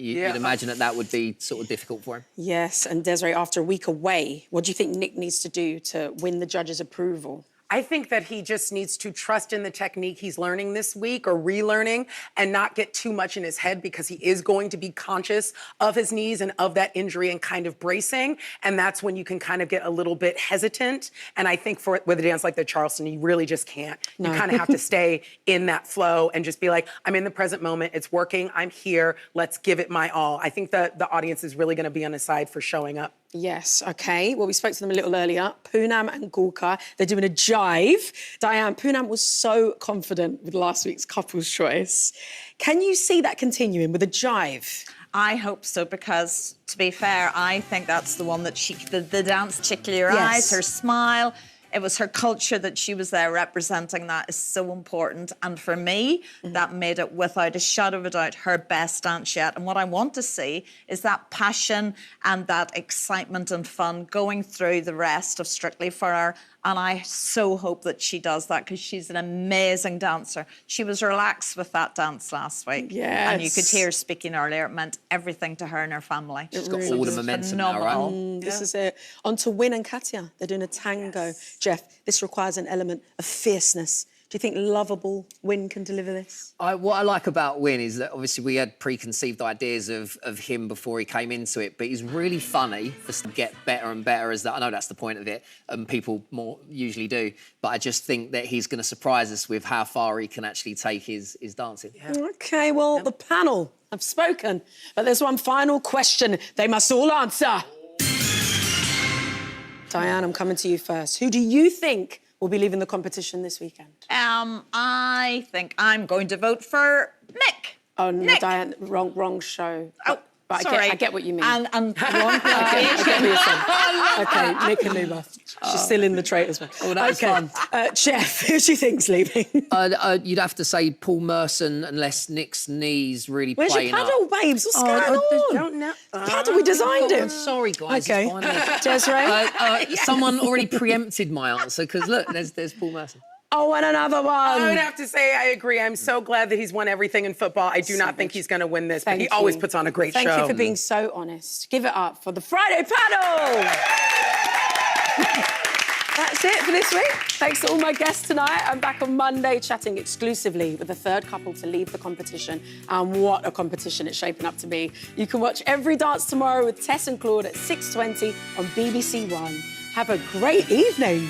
you'd imagine that would be sort of difficult for him. Yes, and Desiree, after a week away, what do you think Nick needs to do to win the judges' approval? I think that he just needs to trust in the technique he's learning this week or relearning and not get too much in his head because he is going to be conscious of his knees and of that injury and kind of bracing. And that's when you can kind of get a little bit hesitant. And I think with a dance like the Charleston, you really just can't. No. You kind of have to stay in that flow and just be like, I'm in the present moment. It's working. I'm here. Let's give it my all. I think that the audience is really going to be on his side for showing up. Yes, OK. Well, we spoke to them a little earlier. Poonam and Gorka, they're doing a jive. Diane, Poonam was so confident with last week's couple's choice. Can you see that continuing with a jive? I hope so, because, to be fair, I think that's the one that the dance, particularly her eyes, her smile, it was her culture that she was there representing. That is so important. And for me, that made it, without a shadow of a doubt, her best dance yet. And what I want to see is that passion and that excitement and fun going through the rest of Strictly for her. And I so hope that she does that, because she's an amazing dancer. She was relaxed with that dance last week. Yes. And you could hear her speaking earlier. It meant everything to her and her family. She's got all the momentum now, right? This is it. On to Win and Katya. They're doing a tango. Yes. Jeff, this requires an element of fierceness. Do you think lovable Win can deliver this? What I like about Win is that obviously we had preconceived ideas of him before he came into it, but he's really funny to get better and better as that. I know that's the point of it, and people more usually do, but I just think that he's going to surprise us with how far he can actually take his dancing. Yeah. OK, well, the panel have spoken, but there's one final question they must all answer. Diane, I'm coming to you first. Who do you think will be leaving the competition this weekend? I think I'm going to vote for Nick. Oh, no, Nick. Diane, wrong show. Oh, but sorry. I get what you mean. And wrong I get what you're saying. OK, Nick and Luba. She's still in the traitors one. Oh, that's fun. Jeff, who do you think's leaving? You'd have to say Paul Merson, unless Nick's knees really Where's playing your paddle, babes? What's going on? I don't know. Paddle, we designed it. Sorry, guys. OK. Desiree? Someone already preempted my answer, because, look, there's Paul Merson. Oh, and another one. I would have to say I agree. I'm so glad that he's won everything in football. I do not think he's going to win this, but he always puts on a great show. Thank you for being so honest. Give it up for the Friday panel. That's it for this week. Thanks to all my guests tonight. I'm back on Monday chatting exclusively with the third couple to leave the competition. And what a competition it's shaping up to be. You can watch Every Dance tomorrow with Tess and Claude at 6:20 on BBC One. Have a great evening.